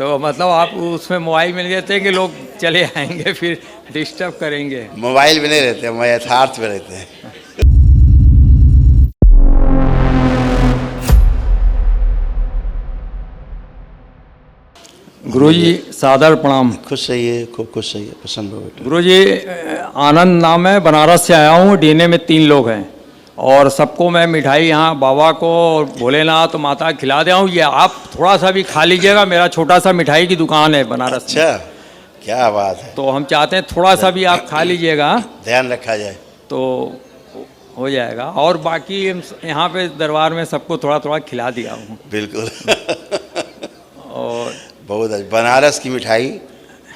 तो मतलब आप उसमें मोबाइल में रहते हैं कि लोग चले आएंगे फिर डिस्टर्ब करेंगे? मोबाइल में नहीं रहते, हम यथार्थ में रहते हैं। गुरुजी सादर प्रणाम। खुश रहिए, खूब खुश रहिए, प्रसन्न रहो बेटा। गुरुजी आनंद नाम है, बनारस से आया हूँ। डीएनए में 3 लोग हैं और सबको मैं मिठाई यहाँ बाबा को और भोलेनाथ माता खिला दे हूँ। ये आप थोड़ा सा भी खा लीजिएगा, मेरा छोटा सा मिठाई की दुकान है बनारस में। अच्छा, क्या बात है। तो हम चाहते हैं थोड़ा सा भी आप खा लीजिएगा ध्यान रखा जाए तो हो जाएगा। और बाकी यहाँ पे दरबार में सबको थोड़ा थोड़ा खिला दिया हूँ। बिल्कुल। और बहुत अच्छा। बनारस की मिठाई,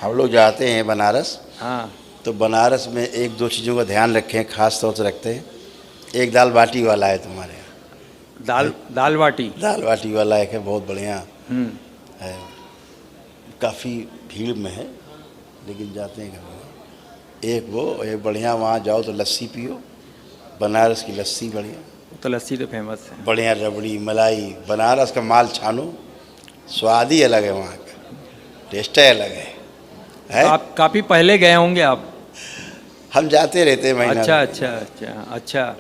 हम लोग जाते हैं बनारस, हाँ, तो बनारस में 1-2 चीज़ों का ध्यान रखें, खास तौर से रखते हैं। एक दाल बाटी वाला है तुम्हारे यहाँ, दाल बाटी। दाल बाटी वाला एक है, बहुत बढ़िया है। काफ़ी भीड़ में है लेकिन जाते हैं कभी। एक बढ़िया, वहाँ जाओ तो लस्सी पियो, बनारस की लस्सी बढ़िया। तो लस्सी तो फेमस है। बढ़िया रबड़ी मलाई, बनारस का माल छानो, स्वाद ही अलग है, वहाँ का टेस्ट ही अलग है। तो आप काफ़ी पहले गए होंगे आप? हम जाते रहते हैं महीना। अच्छा अच्छा अच्छा अच्छा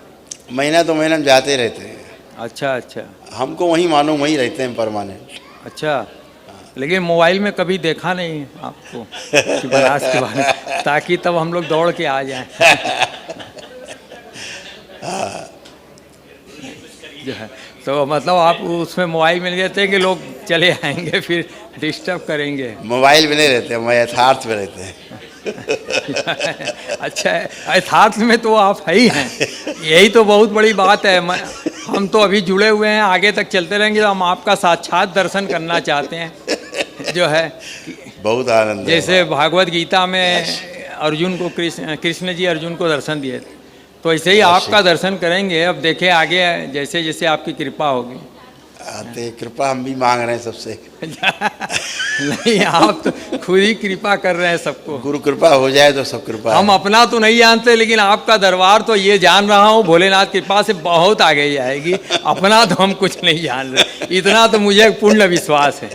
महीना तो महीना हम जाते रहते हैं। अच्छा अच्छा हमको वहीं मानो, वहीं रहते हैं परमानेंट। अच्छा। लेकिन मोबाइल में कभी देखा नहीं है आपको कि बनारस के बारे में, ताकि तब हम लोग दौड़ के आ जाएं। जो है तो मतलब आप उसमें मोबाइल में नहीं रहते हैं कि लोग चले आएंगे फिर डिस्टर्ब करेंगे? मोबाइल में नहीं रहते, हम यथार्थ में रहते हैं। अच्छा है, यथार्थ में तो आप है ही हैं। यही तो बहुत बड़ी बात है। हम तो अभी जुड़े हुए हैं, आगे तक चलते रहेंगे। तो हम आपका साक्षात दर्शन करना चाहते हैं। जो है बहुत आनंद है। जैसे भागवत गीता में अर्जुन को कृष्ण जी अर्जुन को दर्शन दिए, तो ऐसे ही आपका दर्शन करेंगे। अब देखें आगे जैसे जैसे आपकी कृपा होगी। आते कृपा हम भी मांग रहे हैं सबसे। नहीं, आप तो खुद ही कृपा कर रहे हैं सबको। गुरु कृपा हो जाए तो सब कृपा हम है। अपना तो नहीं जानते, लेकिन आपका दरबार तो ये जान रहा हूँ, भोलेनाथ कृपा से बहुत आगे जाएगी। अपना तो हम कुछ नहीं जान रहे, इतना तो मुझे पूर्ण विश्वास है।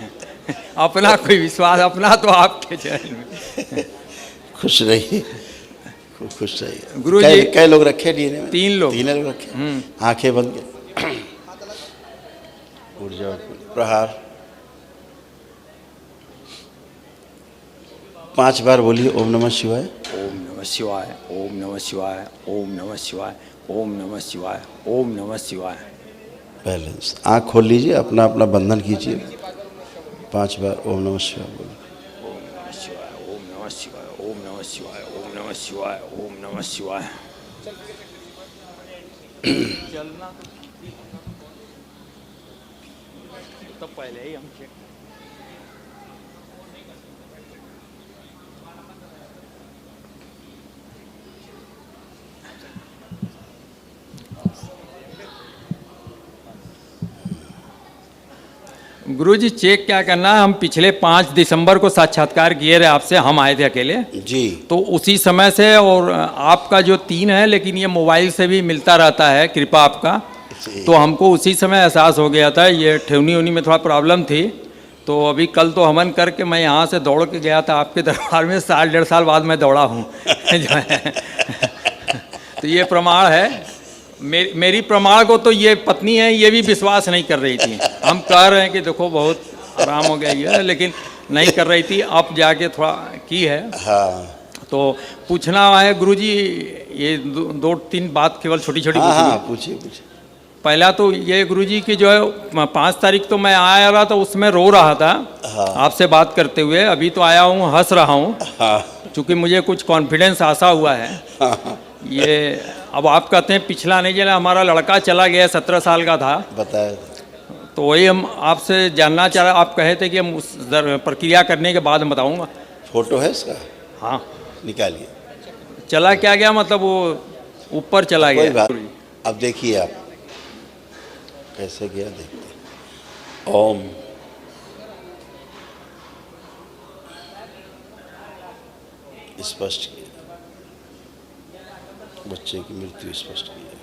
अपना कोई विश्वास, अपना तो आपके चरण में। खुश रहिए, खूब खुश रहिए। गुरु जी कई लोग रखे डीएनए में? 3 लोग। 3 लोग रखे। आंखें बंद के उठ जाओ, प्रहार 5 बार बोलिए ओम नमः शिवाय। ओम नमः शिवाय, ओम नमः शिवाय, ओम नमः शिवाय, ओम नमः शिवाय, ओम नमः शिवाय। बैलेंस। आँख खोल लीजिए, अपना अपना बंधन कीजिए। 5 बार ओम नमः शिवाय बोलिए। ओम नमः शिवाय, ओम नमः शिवाय, ओम नमः शिवाय, ओम नमः शिवाय, ओम नमः शिवाय। चलना तो पहले ही हम चेक। गुरुजी चेक क्या करना है? हम पिछले 5 दिसंबर को साक्षात्कार किए रहे आपसे, हम आए थे अकेले जी। तो उसी समय से, और आपका जो 3 है, लेकिन ये मोबाइल से भी मिलता रहता है, कृपा आपका। तो हमको उसी समय एहसास हो गया था, ये ठेवनी उनी में थोड़ा प्रॉब्लम थी। तो अभी कल तो हवन करके मैं यहाँ से दौड़ के गया था आपके दरबार में, 1.5 साल बाद मैं दौड़ा हूँ। जो है तो ये प्रमाण है। मेरी प्रमाण को तो ये पत्नी है, ये भी विश्वास नहीं कर रही थी। हम कह रहे हैं कि देखो बहुत आराम हो गया ये, लेकिन नहीं कर रही थी। अब जाके थोड़ा की है। हाँ तो पूछना है गुरुजी, ये 2-3 बात केवल छोटी छोटी हाँ, पूछनी। पूछिए। पहला तो ये गुरुजी की जो है 5 तारीख तो मैं आया रहा था, उसमें रो रहा था। हाँ। आपसे बात करते हुए। अभी तो आया हूँ हंस रहा हूँ, हाँ चूँकि मुझे कुछ कॉन्फिडेंस आशा हुआ है। हाँ। ये अब आप कहते हैं पिछला नहीं जाना, हमारा लड़का चला गया, 17 साल का था। बताया। तो वही हम आपसे जानना चाह रहे। आप कहे थे कि हम उस प्रक्रिया करने के बाद बताऊंगा। फोटो है इसका? हाँ, निकालिए। चला क्या गया, मतलब वो ऊपर चला कोई गया। बात। अब देखिए आप कैसे गया, देखते हैं। ओम। स्पष्ट किया, बच्चे की मृत्यु स्पष्ट की है।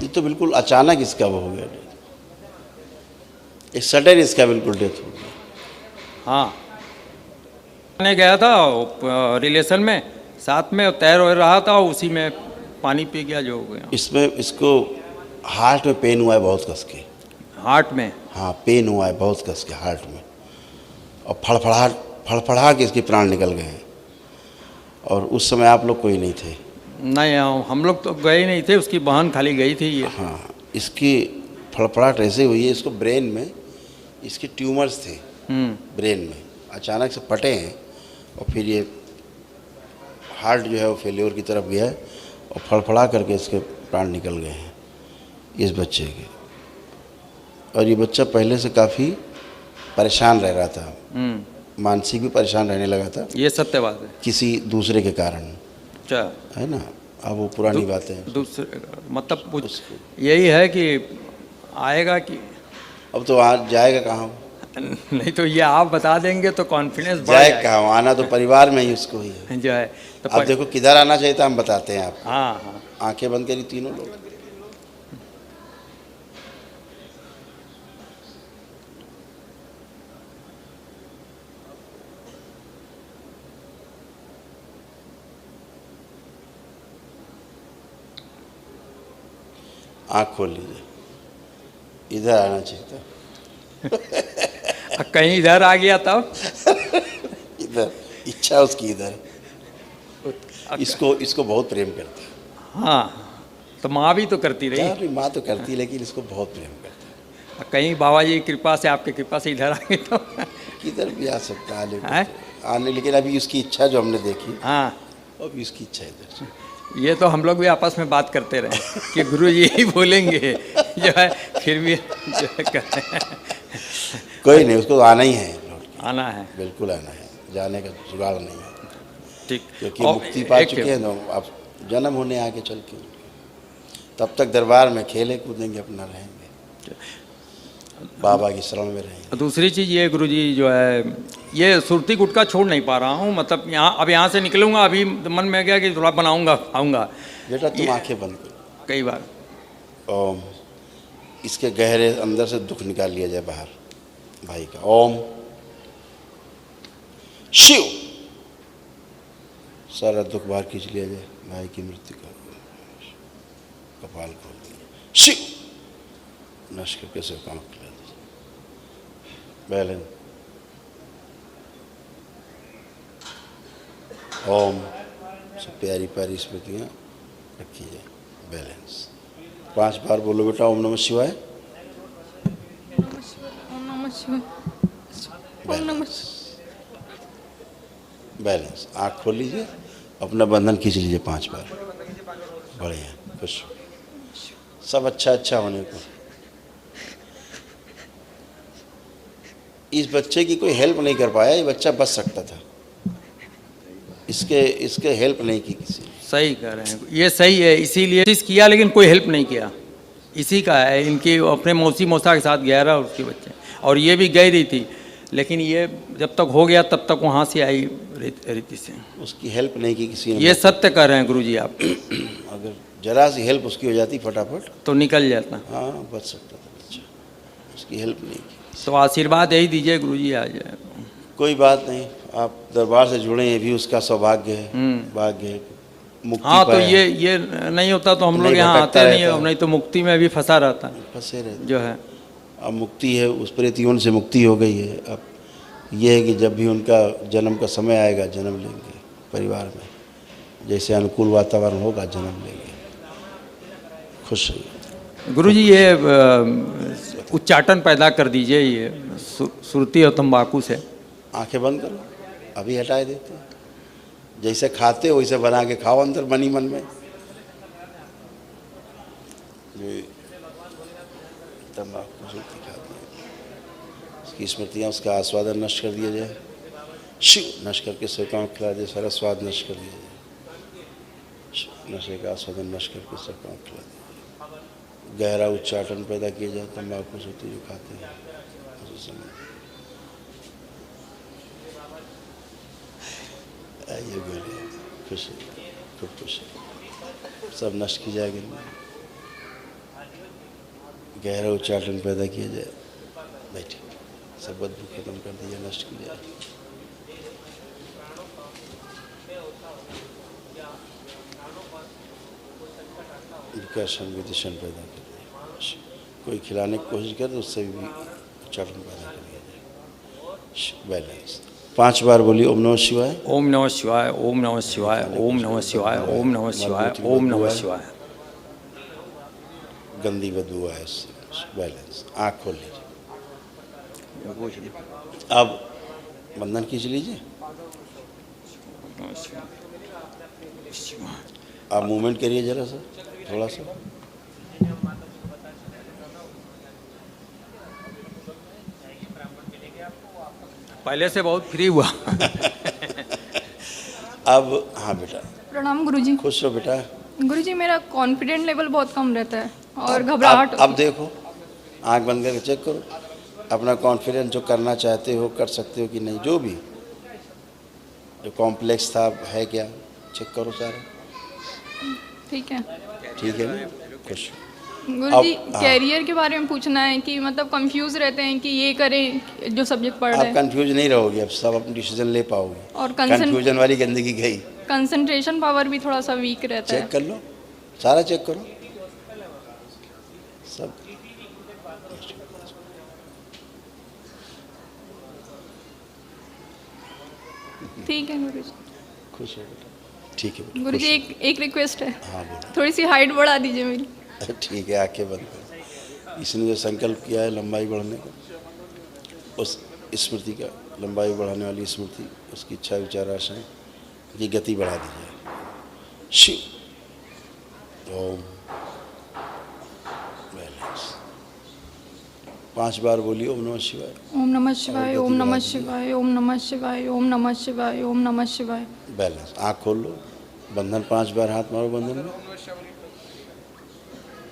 ये तो बिल्कुल अचानक इसका वो हो गया, एक सडन इसका बिल्कुल डेथ हो गया। हाँ, मैं गया था रिलेशन में, साथ में तैर वैर रहा था, उसी में पानी पी गया जो हो गया। इसमें इसको हार्ट में पेन हुआ है बहुत कस के। हार्ट में? हाँ, पेन हुआ है बहुत कस के हार्ट में, और फड़फड़ा के इसके प्राण निकल गए हैं। और उस समय आप लोग कोई नहीं थे? नहीं, हम लोग तो गए नहीं थे, उसकी बहन खाली गई थी। ये हाँ, इसकी फड़फड़ाहट ऐसे हुई है, इसको ब्रेन में इसके ट्यूमर्स थे, ब्रेन में अचानक से फटे हैं, और फिर ये हार्ट जो है वो फेल्योर की तरफ गया है, और फड़फड़ा करके इसके प्राण निकल गए हैं इस बच्चे के। और ये बच्चा पहले से काफ़ी परेशान रह रहा था, मानसिक भी परेशान रहने लगा था, ये सत्य बात है। किसी दूसरे के कारण, अच्छा, है ना। अब वो पुरानी बातें हैं। दूसरे मतलब कुछ यही है कि आएगा कि अब तो वहाँ जाएगा कहाँ वो? नहीं तो ये आप बता देंगे तो कॉन्फिडेंस बढ़ जाए जाएगा। कहाँ, आना तो परिवार में ही उसको ही है। जो है तो अब देखो किधर आना चाहिए था, हम बताते हैं आपको। हाँ हाँ, आंखें बंद करी तीनों लोग। आँख खोल लीजिए, इधर आना चाहिए था। कहीं इधर आ गया तब इधर इच्छा उसकी इधर है। इसको बहुत प्रेम करती है। हाँ, तो माँ भी तो करती रही। यार माँ तो करती, लेकिन इसको बहुत प्रेम करती है। कहीं बाबा जी की कृपा से, आपकी कृपा से इधर आ गए तो किधर भी आ सकता है हैं? आने, लेकिन अभी उसकी इच्छा जो हमने देखी, हाँ, अभी उसकी इच्छा इधर से। ये तो हम लोग भी आपस में बात करते रहे कि गुरु जी यही बोलेंगे, जो है फिर भी जो है कोई नहीं, उसको आना ही है, लौट के आना है। बिल्कुल आना है, जाने का जुगाड़ नहीं है, ठीक, क्योंकि और मुक्ति पा एक- चुके हैं। तो अब जन्म होने आगे चल के तब तक दरबार में खेले कूदेंगे, अपना रहेंगे, बाबा की शरण में रहेंगे। दूसरी चीज़ ये गुरु जी जो है, ये सुरती गुटखा छोड़ नहीं पा रहा हूँ, मतलब यहाँ से निकलूँगा, अभी मन में गया कि थोड़ा बनाऊँगा खाऊँगा। बेटा तुम आंखें बंद करो, कई बार ओम, इसके गहरे अंदर से दुख निकाल लिया जाए बाहर भाई का। ओम शिव, सारा दुख बाहर खींच लिया जाए, भाई की मृत्यु का कपाल खोल दिया। शिव, नश करके से काम खिला दीजिए। बैलेंस। ओम, सब प्यारी प्यारी स्मृतियाँ रखी जाए। बैलेंस। 5 बार बोलो बेटा, ओम नमः शिवाय। ओम नमः शिवाय। ओम नमः बैलेंस। आँख खोल लीजिए, अपना बंधन खींच लीजिए 5 बार। बढ़िया, खुश, सब अच्छा अच्छा होने को। इस बच्चे की कोई हेल्प नहीं कर पाया, ये बच्चा बच सकता था, इसके हेल्प नहीं की किसी ने। सही कह रहे हैं, ये सही है, इसीलिए कोशिश किया लेकिन कोई हेल्प नहीं किया। इसी का है, इनकी अपने मौसी मौसा के साथ गया रहा उसके बच्चे, और ये भी गई रही थी, लेकिन ये जब तक हो गया तब तक वहाँ से आई रीति से। उसकी हेल्प नहीं की किसी ने। ये सत्य कह रहे हैं गुरु जी आप। अगर जरा सी हेल्प उसकी हो जाती फटाफट, तो निकल जाता। हाँ बच सकता था बच्चा, उसकी हेल्प नहीं की। तो आशीर्वाद यही दीजिए गुरु जी, आ जाए। कोई बात नहीं, आप दरबार से जुड़े, ये भी उसका सौभाग्य है, भाग्य है, मुक्ति हाँ, तो पाया। ये नहीं होता तो हम लोग नहीं, यहाँ भटकता आते नहीं, रहता। नहीं तो मुक्ति में भी फंसा रहता फंसे रहते। जो है। अब मुक्ति है, उस प्रेतियों से मुक्ति हो गई है। अब ये है कि जब भी उनका जन्म का समय आएगा, जन्म लेंगे परिवार में, जैसे अनुकूल वातावरण होगा जन्म लेंगे। खुश रहिए। गुरु जी ये उच्चाटन पैदा कर दीजिए, ये सुरती और तंबाकू से। आंखें बंद करो, अभी हटाए देते हैं। जैसे खाते हो वैसे बना के खाओ अंदर मन ही मन में। तंबाकू सुरती खाते हैं, उसकी स्मृतियाँ, उसका आस्वादन नष्ट कर दिया जाए। शिव, नष्ट करके सेवकाओं को खिला दिया, सारा स्वाद नष्ट कर दिया जाए। नशे का आस्वादन नष्ट करके सेवकाओं को खिला दिया। गहरा उच्चाटन पैदा किया जाए तंबाकू सुरती जो खाते हैं उस समय। आइए बोलिए, खुश है, खूब खुश है, सब नष्ट की जाएगी। गहरा उच्चाटन पैदा किया जाए। बैठिए, सब बदबू खत्म कर दिया, नष्ट की जाए। विकर्षण विदिशन पैदा कर दिया। कोई खिलाने की कोशिश करे तो उससे भी उच्चाटन पैदा कर दिया जाए। बैलेंस। 5 बार बोलिए ओम नमः शिवाय। ओम नमः शिवाय, ओम नमः शिवाय, ओम नमः शिवाय, ओम नमः शिवाय, ओम नमः शिवाय। गंदी बदबू है इससे। बैलेंस। आँख खोल लीजिए। अब बंधन खींच लीजिए। आप मूवमेंट करिए जरा सा, थोड़ा सा। पहले से बहुत फ्री हुआ। अब हाँ बेटा, प्रणाम गुरुजी। खुश रहो बेटा। गुरुजी मेरा कॉन्फिडेंट लेवल बहुत कम रहता है और घबराहट अब देखो, आंख बंद करके चेक करो अपना कॉन्फिडेंस, जो करना चाहते हो कर सकते हो कि नहीं, जो भी जो कॉम्प्लेक्स था है क्या, चेक करो सारा। ठीक है। ठीक है ना, खुश। गुरुजी अब- हाँ। कैरियर के बारे में पूछना है कि मतलब कंफ्यूज रहते हैं कि ये करें जो सब्जेक्ट पढ़ रहे आप हैं कंफ्यूज नहीं रहोगे, अब सब अपनी डिसीजन ले पाओगे। और कंफ्यूजन वाली गंदगी गई। कंसंट्रेशन पावर भी थोड़ा सा वीक रहता चेक है। कर लो, सारा चेक करो सब। ठीक है गुरुजी। खुश हो बेटा। ठीक है बेटा, गुरुजी खुश एक रिक्वेस्ट है, हो। हाँ बोलो। थोड़ी सी हाइट बढ़ा दीजिए मेरी। ठीक है, आंखें बंद करो। इसने जो संकल्प किया है लंबाई बढ़ाने का, उस स्मृति का, लंबाई बढ़ाने वाली स्मृति, उसकी इच्छा विचार आशाएं की गति बढ़ा दीजिए। शिव ओम। बैलेंस। 5 बार बोलिए ओम नमः शिवाय। ओम नमः शिवाय, ओम नमः शिवाय, ओम नमः शिवाय, ओम नमः शिवाय, ओम नमः शिवाय। बैलेंस। आँख खोल लो, बंधन 5 बार हाथ मारो बंधन में।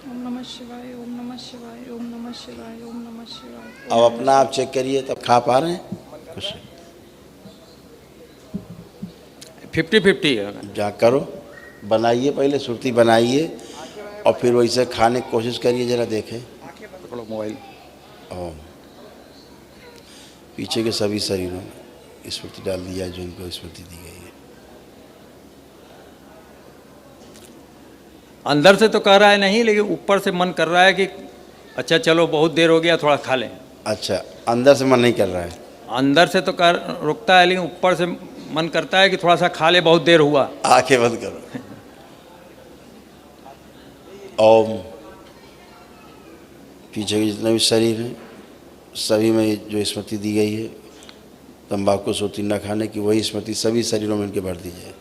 ओम नमः शिवाय, ओम नमः शिवाय, ओम नमः शिवाय, ओम नमः शिवाय। अब अपना आप चेक करिए, तब खा पा रहे हैं खुश। 50-50 है। जहाँ करो, बनाइए, पहले सुरती बनाइए और फिर वैसे खाने की कोशिश करिए, जरा देखें। पकड़ो मोबाइल। ओम। पीछे के सभी शरीरों में स्मृति डाल दी जाए जो इनको स्मृति दी गई है। अंदर से तो कह रहा है नहीं, लेकिन ऊपर से मन कर रहा है कि अच्छा चलो बहुत देर हो गया, थोड़ा खा लें। अच्छा, अंदर से मन नहीं कर रहा है। अंदर से तो कर रुकता है, लेकिन ऊपर से मन करता है कि थोड़ा सा खा ले, बहुत देर हुआ। आंखें बंद करो। ओम। पीछे के जितने भी शरीर हैं सभी में जो स्मृति दी गई है तंबाकू सोती न खाने की, वही स्मृति सभी शरीरों में इनके भर दी जाए।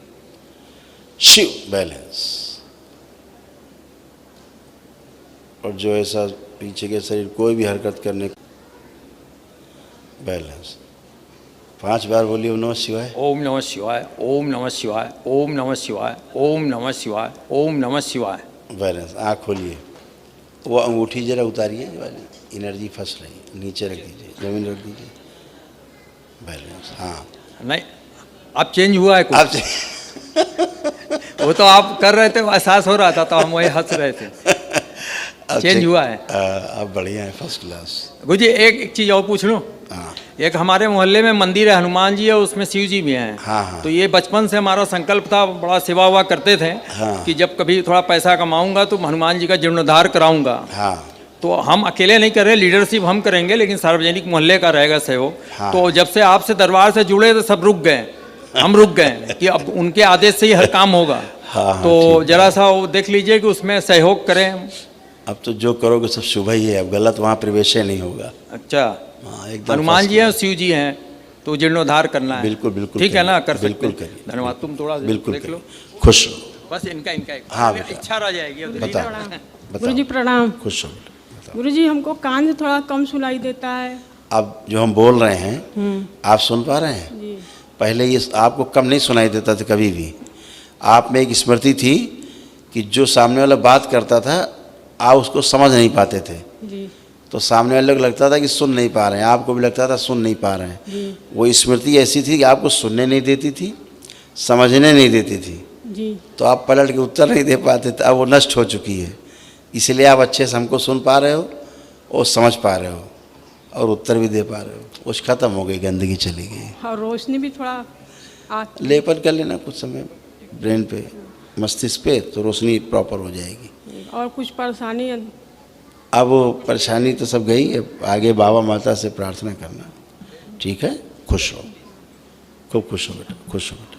शिव। बैलेंस। और जो ऐसा पीछे के शरीर कोई भी हरकत करने, बैलेंस। 5 बार बोलिए ओम नमः शिवाय। ओम नमः शिवाय, ओम नमः शिवाय, ओम नमः शिवाय, ओम नमः शिवाय, ओम नमः शिवाय। बैलेंस। आँख खोलिए, वो अंगूठी जरा उतारिए, ये वाली एनर्जी फंस रही, नीचे रख दीजिए, जमीन रख दीजिए। बैलेंस। हाँ, नहीं अब चेंज हुआ है कुछ। आप वो तो आप कर रहे थे, वो एहसास हो रहा था, तो हम वही हंस रहे थे। चेंज हुआ है। अब बढ़िया है, फर्स्ट क्लास। गुरुजी एक चीज़ और पूछ लूँ। हाँ एक हमारे मोहल्ले में मंदिर है, हनुमान जी है, उसमें शिव जी भी हैं। हाँ हाँ। तो ये बचपन से हमारा संकल्प था, बड़ा सेवा हुआ करते थे हाँ। कि जब कभी थोड़ा पैसा कमाऊंगा तो हनुमान जी का जीर्णोद्धार कराऊंगा। हाँ तो हम अकेले नहीं कर रहे, लीडरशिप हम करेंगे, लेकिन सार्वजनिक मोहल्ले का रहेगा सहयोग। हाँ। तो जब से आपसे दरबार से जुड़े तो सब रुक गए, हम रुक गए कि अब उनके आदेश से ही हर काम होगा। हाँ, तो जरा सा वो देख लीजिए कि उसमें सहयोग करें। अब तो जो करोगे सब शुभ ही है, अब गलत वहाँ प्रवेश नहीं होगा। अच्छा, हाँ, एकदम हनुमान first जी हैं, शिव जी हैं, तो जीर्णोद्धार करना है। बिल्कुल बिल्कुल ठीक है ना, करिए, कर सकते बिल्कुल हैं। करिए। धन्यवाद। तुम थोड़ा बिल्कुल देख लो, करिए। खुश हो। बस इनका हाँ बेटा। इच्छा रह जाएगी। अब बताओ गुरुजी बताओ। प्रणाम। खुश हो बेटा, बताओ। गुरुजी हमको कान से थोड़ा कम सुनाई देता है। अब जो हम बोल रहे हैं आप सुन पा रहे हैं? जी पहले ये आपको कम नहीं सुनाई देता था कभी भी। आप में एक स्मृति थी कि जो सामने वाला बात करता था आप उसको समझ नहीं पाते थे, जी तो सामने वाले को लगता था कि सुन नहीं पा रहे हैं, आपको भी लगता था सुन नहीं पा रहे हैं। जी वो स्मृति ऐसी थी कि आपको सुनने नहीं देती थी, समझने नहीं देती थी, जी तो आप पलट के उत्तर नहीं दे पाते थे। अब वो नष्ट हो चुकी है, इसलिए आप अच्छे से हमको सुन पा रहे हो वो समझ पा रहे हो और उत्तर भी दे पा रहे हो, वो ख़त्म हो गई, गंदगी चली गई। और रोशनी भी थोड़ा लेपन कर लेना कुछ समय ब्रेन पे, मस्तिष्क पे, तो रोशनी प्रॉपर हो जाएगी। और कुछ परेशानी अब वो परेशानी तो सब गई, अब आगे बाबा माता से प्रार्थना करना, ठीक है? खुश हो, खूब खुश हो बेटा, खुश हो बेटा।